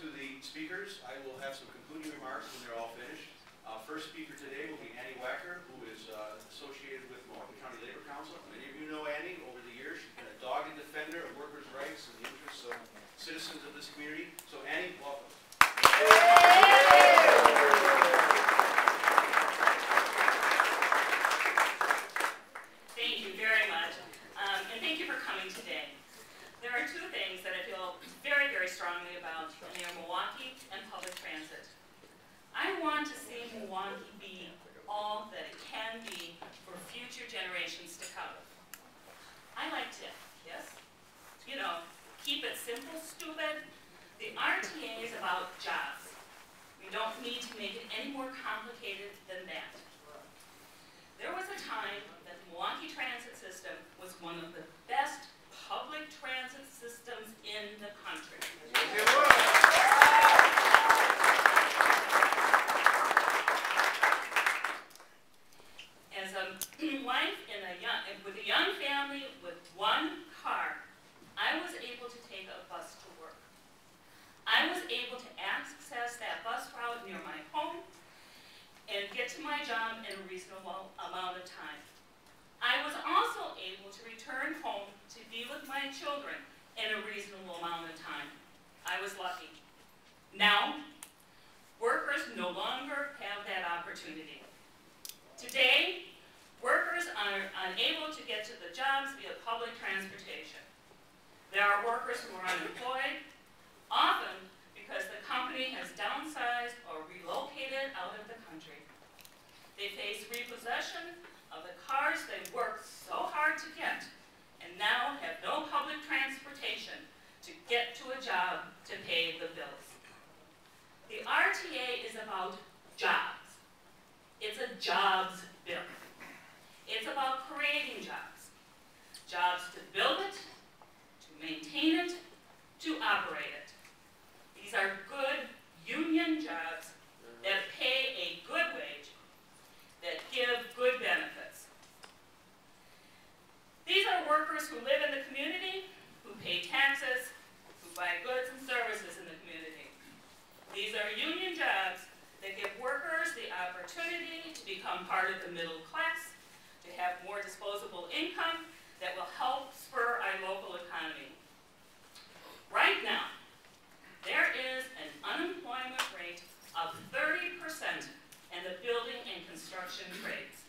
to the speakers. I will have some concluding remarks when they're all finished. First speaker today will be Annie Wacker, who is associated with Milwaukee County Labor Council. Many of you know Annie over the years. She's been a dogged defender of workers' rights and the interests of citizens of this community. So Annie, welcome. Thank you very much. And thank you for coming today. There are two things that I feel very, very strongly about, and they are Milwaukee and public transit. I want to see Milwaukee be all that it can be for future generations to come. I like to, yes? You know, keep it simple, stupid. The RTA is about jobs. We don't need to make it any more complicated than that. There was a time that the Milwaukee transit system was one of the best public transit systems in the country. As a wife with a young family with one car, I was able to take a bus to work. I was able to access that bus route near my home and get to my job in a reasonable amount of time. I was also able to return home to be with my children in a reasonable amount of time. I was lucky. Now, workers no longer have that opportunity. Today, workers are unable to get to the jobs via public transportation. There are workers who are unemployed, often because the company has downsized or relocated out of the country. They face repossession of the cars they worked so hard to get and now have no public transportation to get to a job to pay the bills. The RTA is about jobs. It's a jobs bill. It's about creating jobs. Jobs to build it, to maintain it, to operate it. These are good union jobs that pay a good wage, that give good benefits. These are workers who live in the community, who pay taxes, who buy goods and services in the community. These are union jobs that give workers the opportunity to become part of the middle class, to have more disposable income that will help spur our local economy. Right now, there is an unemployment rate of 30% in the building and construction trades.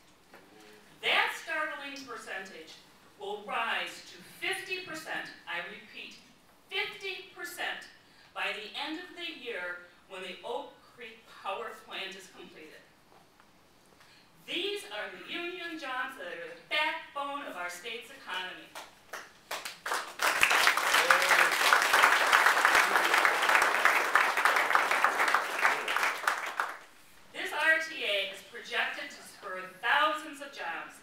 That startling percentage will rise to 50%, I repeat, 50% by the end of the year when the Oak Creek power plant is completed. These are the union jobs that are the backbone of our state's economy. This RTA is projected to spur thousands of jobs.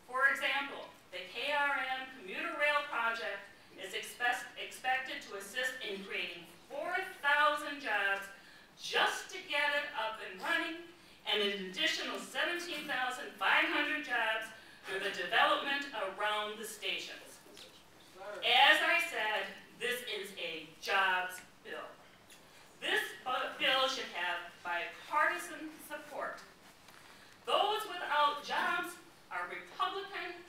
For example, the KRM commuter rail project is expected to assist in creating 4,000 jobs just to get it up and running, and an additional 17,500 jobs through the development around the stations. As I said, this is a jobs bill. This bill should have bipartisan support. Those without jobs are Republican,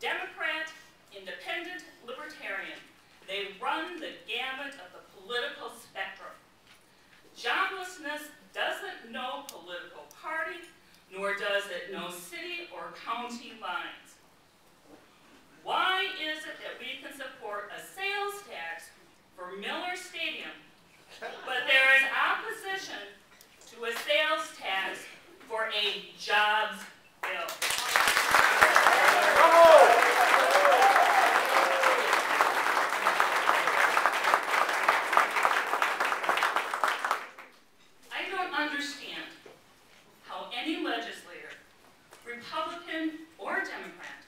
Democrat, Independent, Libertarian. They run the gamut of the political spectrum. Joblessness doesn't know political party, nor does it know city or county lines. Why is it that we can support a sales tax for Miller Stadium, but there is opposition to a sales tax for a jobs bill? I don't understand how any legislator, Republican or Democrat,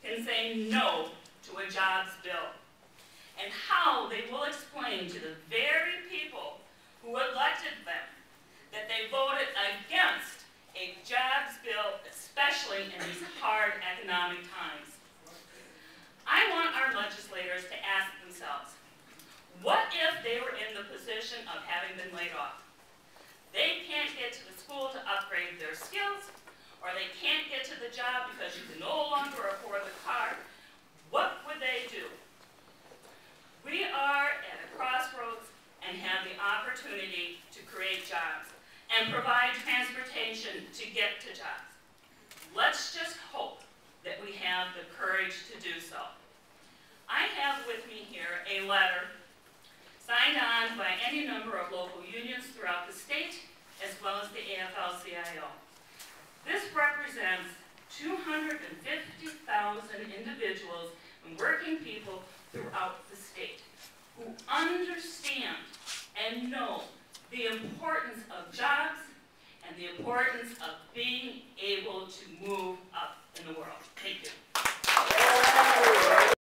can say no to a jobs bill, and how they will explain to the very people who elected them that they voted against a jobs bill, especially in these hard economic times. I want our legislators to ask themselves, What if they were in the position of having been laid off? They can't get to the school to upgrade their skills, or they can't get to the job because you can no longer afford the car. What would they do? We are at a crossroads and have the opportunity to create jobs and provide transportation to get to jobs. Let's just hope that we have the courage to do so. I have with me here a letter signed on by any number of local unions throughout the state, as well as the AFL-CIO. This represents 250,000 individuals and working people throughout the state who understand and know the importance of jobs and the importance of being able to move up in the world. Thank you.